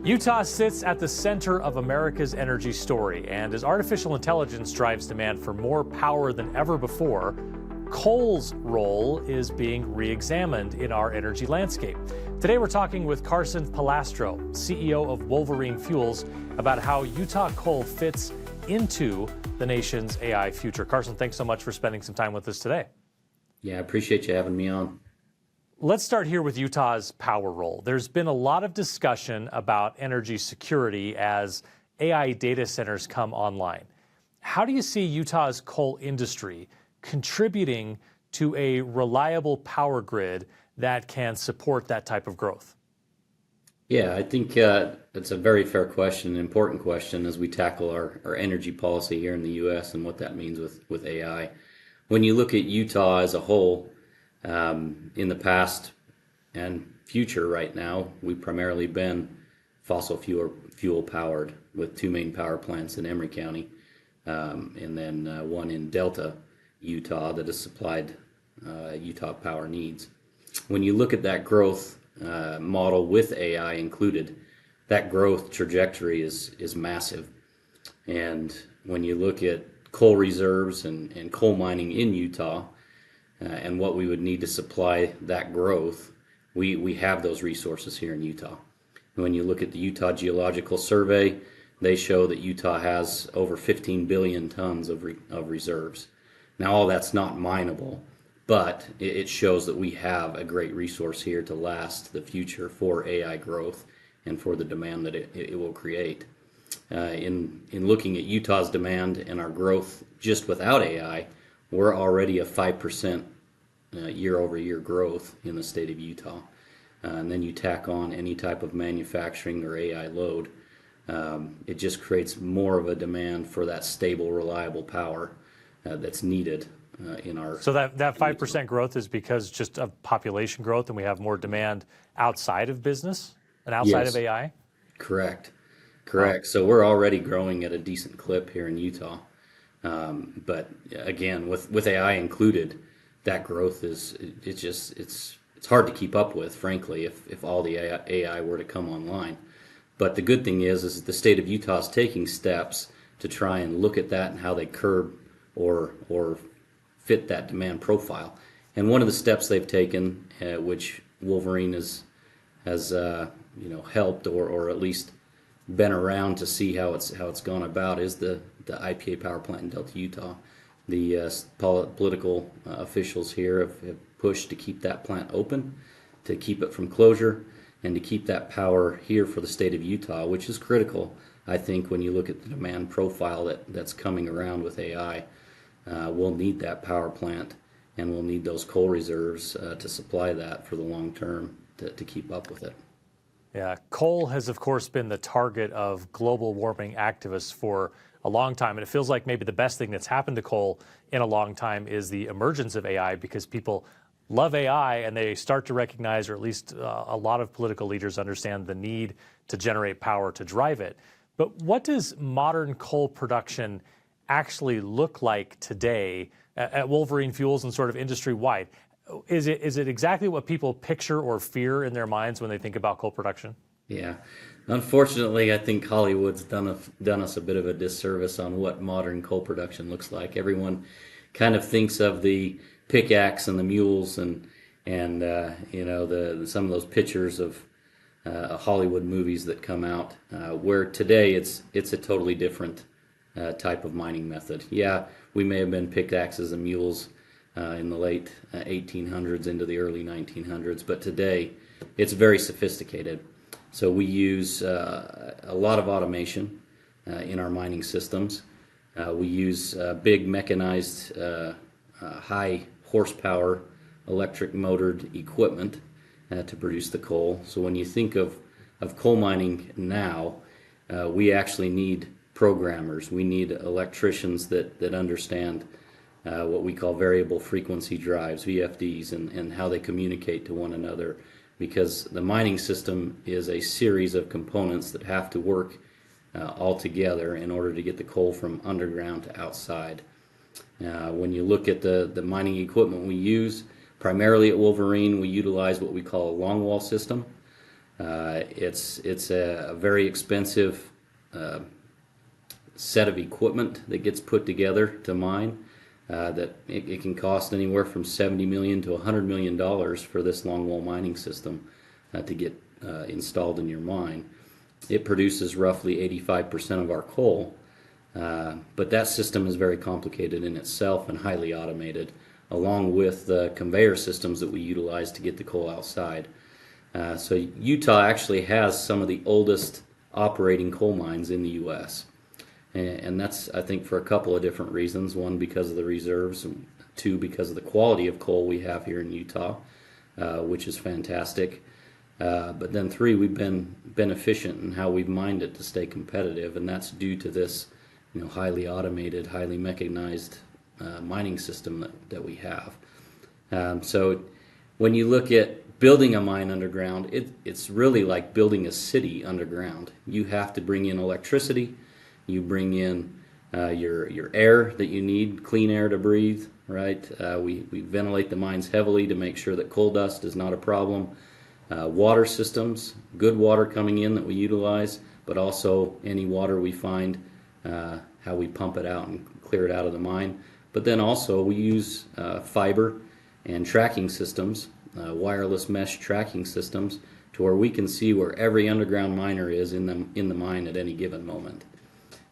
Utah sits at the center of America's energy story, and as artificial intelligence drives demand for more power than ever before, coal's role is being re-examined in our energy landscape. Today we're talking with Carson Pollastro, CEO of Wolverine Fuels, about how Utah coal fits into the nation's AI future. Carson, thanks so much for spending some time with us today. Yeah, I appreciate you having me on. Let's start here with Utah's power role. There's been a lot of discussion about energy security as AI data centers come online. How do you see Utah's coal industry contributing to a reliable power grid that can support that type of growth? Yeah, I think it's a very fair question, an important question as we tackle our energy policy here in the U.S. and what that means with AI. When you look at Utah as a whole, in the past and future right now, we've primarily been fossil fuel powered with two main power plants in Emery County, and then one in Delta, Utah, that has supplied Utah power needs. When you look at that growth model with AI included, that growth trajectory is massive. And when you look at coal reserves and coal mining in Utah, and what we would need to supply that growth, we have those resources here in Utah. When you look at the Utah Geological Survey, they show that Utah has over 15 billion tons of reserves. Now, all that's not mineable, but it shows that we have a great resource here to last the future for AI growth and for the demand that it will create. In looking at Utah's demand and our growth just without AI, we're already a 5% year-over-year growth in the state of Utah. And then you tack on any type of manufacturing or AI load, it just creates more of a demand for that stable, reliable power that's needed in our... So that 5% growth is because just of population growth and we have more demand outside of business and outside of AI? Correct. So we're already growing at a decent clip here in Utah. But again, with AI included, that growth it's hard to keep up with, frankly, if all the AI were to come online. But the good thing is that the state of Utah is taking steps to try and look at that and how they curb or fit that demand profile. And one of the steps they've taken, which Wolverine has helped or at least been around to see how it's gone about, is the IPA power plant in Delta, Utah. The political officials here have pushed to keep that plant open, to keep it from closure, and to keep that power here for the state of Utah, which is critical, I think, when you look at the demand profile that's coming around with AI. We'll need that power plant, and we'll need those coal reserves to supply that for the long term to keep up with it. Yeah, coal has, of course, been the target of global warming activists for a long time, and it feels like maybe the best thing that's happened to coal in a long time is the emergence of AI, because people love AI and they start to recognize, or at least a lot of political leaders understand, the need to generate power to drive it. But what does modern coal production actually look like today at Wolverine Fuels and sort of industry-wide? Is it exactly what people picture or fear in their minds when they think about coal production? Yeah. Unfortunately, I think Hollywood's done us a bit of a disservice on what modern coal production looks like. Everyone kind of thinks of the pickaxe and the mules and some of those pictures of Hollywood movies that come out, where today it's a totally different type of mining method. Yeah, we may have been pickaxes and mules in the late 1800s into the early 1900s, but today it's very sophisticated. So we use a lot of automation in our mining systems. We use big mechanized, high horsepower, electric motored equipment to produce the coal. So when you think of coal mining now, we actually need programmers. We need electricians that understand what we call variable frequency drives, VFDs, and how they communicate to one another, because the mining system is a series of components that have to work all together in order to get the coal from underground to outside. When you look at the mining equipment we use, primarily at Wolverine, we utilize what we call a longwall system. It's a very expensive set of equipment that gets put together to mine. That it can cost anywhere from $70 million to $100 million for this longwall mining system to get installed in your mine. It produces roughly 85% of our coal, but that system is very complicated in itself and highly automated, along with the conveyor systems that we utilize to get the coal outside. So Utah actually has some of the oldest operating coal mines in the U.S. And that's, I think, for a couple of different reasons. One, because of the reserves, and two, because of the quality of coal we have here in Utah, which is fantastic. But then three, we've been efficient in how we've mined it to stay competitive, and that's due to this, highly automated, highly mechanized mining system that we have. So when you look at building a mine underground, it's really like building a city underground. You have to bring in electricity. You bring in your air that you need, clean air to breathe, right? We ventilate the mines heavily to make sure that coal dust is not a problem. Water systems, good water coming in that we utilize, but also any water we find, how we pump it out and clear it out of the mine. But then also we use fiber and tracking systems, wireless mesh tracking systems, to where we can see where every underground miner is in the mine at any given moment.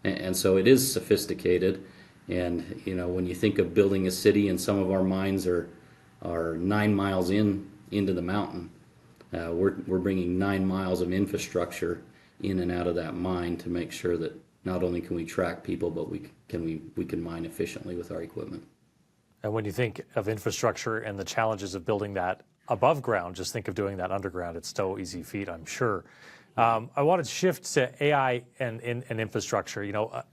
And so it is sophisticated. And when you think of building a city, and some of our mines are 9 miles into the mountain, we're bringing 9 miles of infrastructure in and out of that mine to make sure that not only can we track people, but we can mine efficiently with our equipment. And when you think of infrastructure and the challenges of building that above ground, just think of doing that underground. It's no easy feat, I'm sure. I wanted to shift to AI and infrastructure.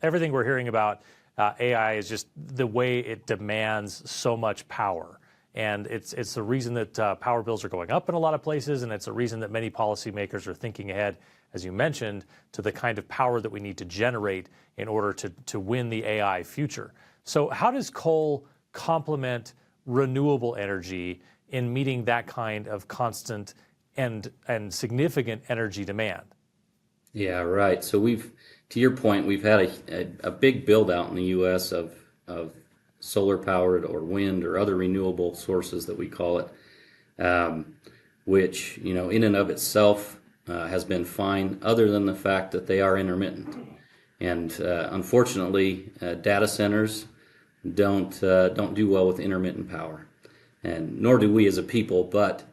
Everything we're hearing about AI is just the way it demands so much power. And it's the reason that power bills are going up in a lot of places, and it's a reason that many policymakers are thinking ahead, as you mentioned, to the kind of power that we need to generate in order to win the AI future. So how does coal complement renewable energy in meeting that kind of constant and significant energy demand? Yeah, right. So to your point, we've had a big build out in the U.S. of solar powered or wind or other renewable sources that we call it, which in and of itself has been fine, other than the fact that they are intermittent. And unfortunately, data centers don't do well with intermittent power. And nor do we as a people, but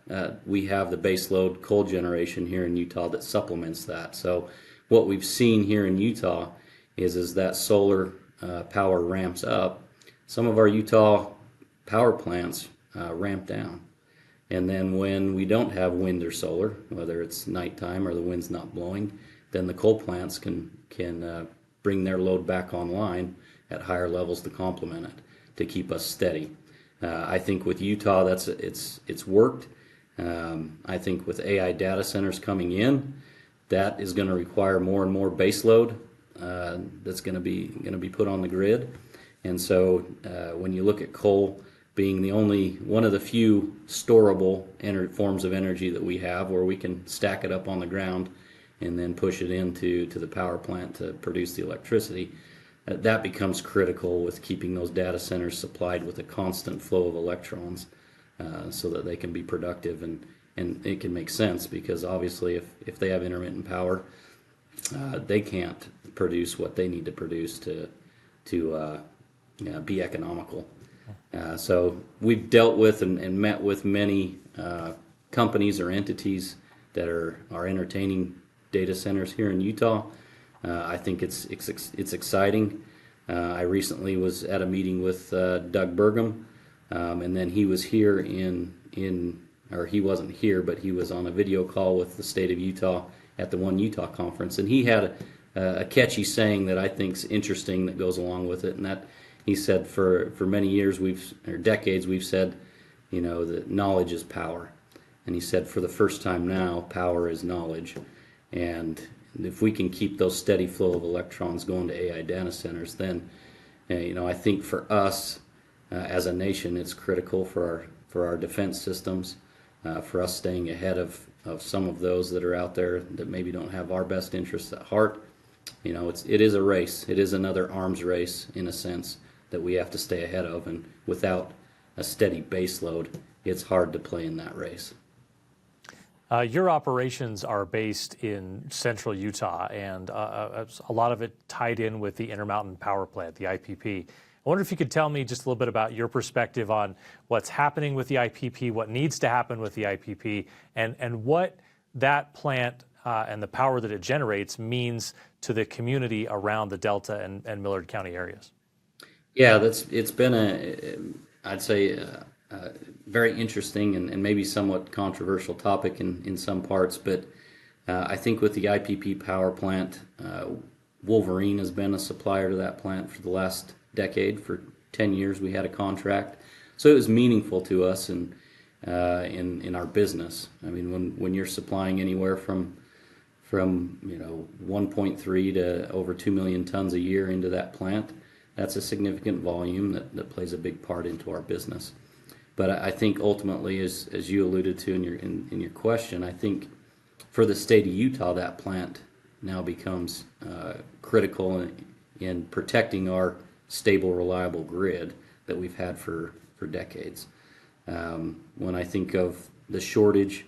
we have the baseload coal generation here in Utah that supplements that. So what we've seen here in Utah is that solar power ramps up. Some of our Utah power plants ramp down. And then when we don't have wind or solar, whether it's nighttime or the wind's not blowing, then the coal plants can bring their load back online at higher levels to complement it, to keep us steady. I think with Utah, it's worked. I think with AI data centers coming in, that is going to require more and more base load that's going to be put on the grid. And so when you look at coal being one of the few storable forms of energy that we have, where we can stack it up on the ground and then push it into the power plant to produce the electricity, that becomes critical with keeping those data centers supplied with a constant flow of electrons so that they can be productive, and it can make sense, because obviously if they have intermittent power, they can't produce what they need to produce to be economical. So we've dealt with and met with many companies or entities that are entertaining data centers here in Utah. I think it's exciting. I recently was at a meeting with Doug Burgum, and then he was here or he wasn't here, but he was on a video call with the state of Utah at the One Utah conference, and he had a catchy saying that I think's interesting that goes along with it, and that he said for many years decades we've said, that knowledge is power, and he said for the first time now, power is knowledge. And if we can keep those steady flow of electrons going to AI data centers, then I think for us as a nation, it's critical for our defense systems, for us staying ahead of of some of those that are out there that maybe don't have our best interests at heart. It is a race. It is another arms race in a sense that we have to stay ahead of, and without a steady baseload, it's hard to play in that race. Your operations are based in central Utah, and a lot of it tied in with the Intermountain Power Plant, the IPP. I wonder if you could tell me just a little bit about your perspective on what's happening with the IPP, what needs to happen with the IPP, and what that plant and the power that it generates means to the community around the Delta and Millard County areas. Yeah, it's been I'd say a very interesting and maybe somewhat controversial topic in some parts, but I think with the IPP power plant, Wolverine has been a supplier to that plant for the last decade. For 10 years we had a contract, so it was meaningful to us and in our business. I mean, when you're supplying anywhere from 1.3 to over 2 million tons a year into that plant, that's a significant volume that plays a big part into our business. But I think ultimately, as you alluded to in your question, I think for the state of Utah, that plant now becomes critical in protecting our stable, reliable grid that we've had for decades. When I think of the shortage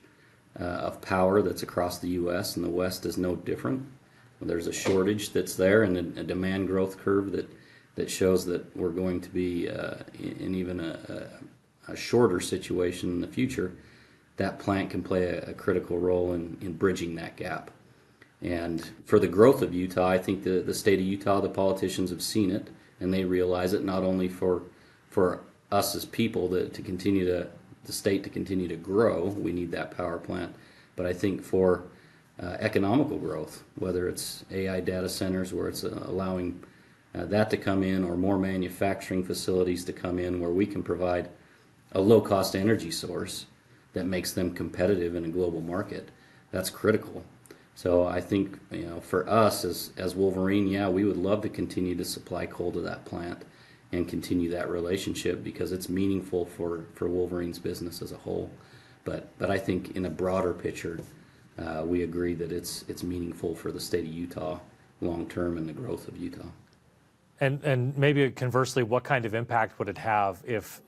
of power that's across the U.S., and the West is no different, there's a shortage that's there and a demand growth curve that shows that we're going to be in even a shorter situation in the future. That plant can play a critical role in bridging that gap. And for the growth of Utah, I think the state of Utah, the politicians have seen it, and they realize it, not only for us as people to continue the state to continue to grow, we need that power plant, but I think for economical growth, whether it's AI data centers where it's allowing that to come in, or more manufacturing facilities to come in where we can provide a low-cost energy source that makes them competitive in a global market, that's critical. So I think, for us as Wolverine, yeah, we would love to continue to supply coal to that plant and continue that relationship because it's meaningful for Wolverine's business as a whole. But I think in a broader picture, we agree that it's meaningful for the state of Utah long term and the growth of Utah. And maybe conversely, what kind of impact would it have if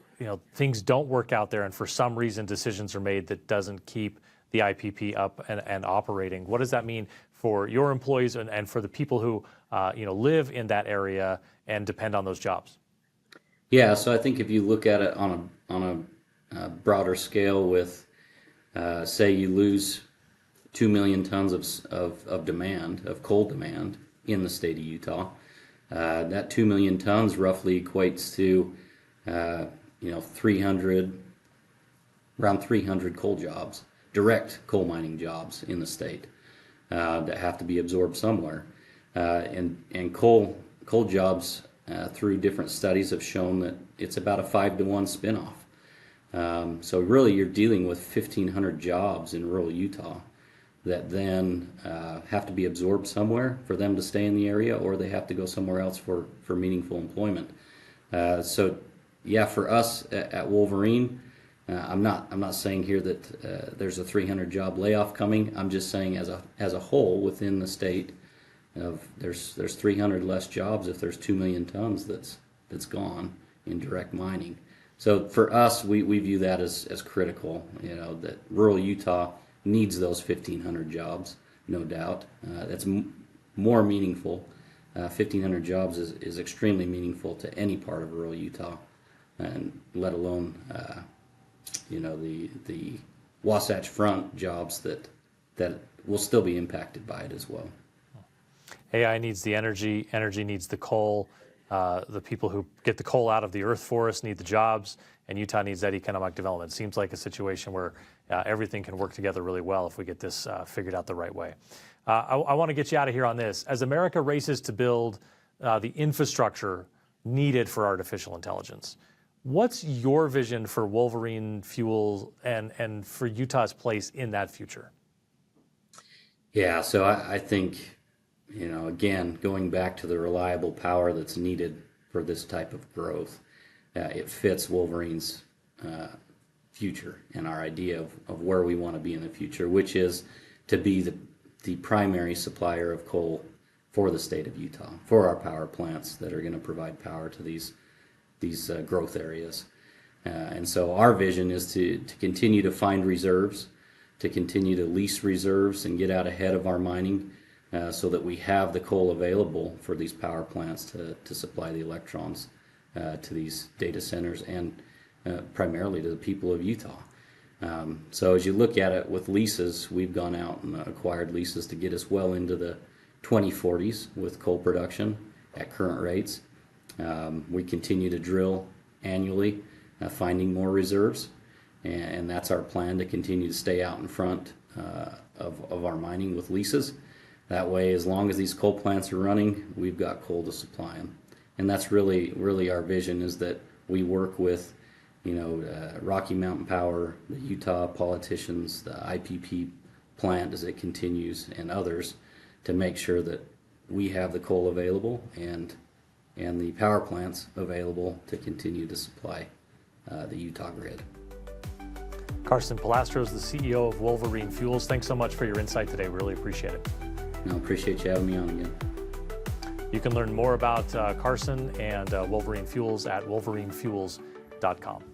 things don't work out there and for some reason decisions are made that doesn't keep the IPP up and operating? What does that mean for your employees and for the people who live in that area and depend on those jobs? Yeah, so I think if you look at it on a broader scale with, say you lose 2 million tons of demand, of coal demand in the state of Utah, that 2 million tons roughly equates to, 300 coal jobs, direct coal mining jobs in the state that have to be absorbed somewhere. And coal jobs, through different studies, have shown that it's about a 5-to-1 spinoff. So really you're dealing with 1,500 jobs in rural Utah that then have to be absorbed somewhere for them to stay in the area, or they have to go somewhere else for meaningful employment. So yeah, for us at Wolverine, I'm not saying here that there's a 300 job layoff coming. I'm just saying as a whole within the state, there's 300 less jobs if there's 2 million tons that's gone in direct mining. So for us, we view that as critical. That rural Utah needs those 1,500 jobs, no doubt. That's more meaningful. 1,500 jobs is extremely meaningful to any part of rural Utah, and let alone the Wasatch Front jobs that will still be impacted by it as well. AI needs the energy needs the coal. The people who get the coal out of the earth for us need the jobs, and Utah needs that economic development. Seems like a situation where everything can work together really well if we get this figured out the right way. I want to get you out of here on this. As America races to build the infrastructure needed for artificial intelligence, what's your vision for Wolverine Fuels and for Utah's place in that future? Yeah, so I think, again, going back to the reliable power that's needed for this type of growth, it fits Wolverine's future and our idea of where we want to be in the future, which is to be the primary supplier of coal for the state of Utah, for our power plants that are going to provide power to these growth areas. And so our vision is to continue to find reserves, to continue to lease reserves and get out ahead of our mining so that we have the coal available for these power plants to supply the electrons to these data centers and primarily to the people of Utah. So as you look at it with leases, we've gone out and acquired leases to get us well into the 2040s with coal production at current rates. We continue to drill annually, finding more reserves, and that's our plan, to continue to stay out in front of our mining with leases. That way, as long as these coal plants are running, we've got coal to supply them. And that's really our vision, is that we work with Rocky Mountain Power, the Utah politicians, the IPP plant as it continues, and others, to make sure that we have the coal available and the power plants available to continue to supply the Utah grid. Carson Pollastro is the CEO of Wolverine Fuels. Thanks so much for your insight today. We really appreciate it. I appreciate you having me on again. You can learn more about Carson and Wolverine Fuels at wolverinefuels.com.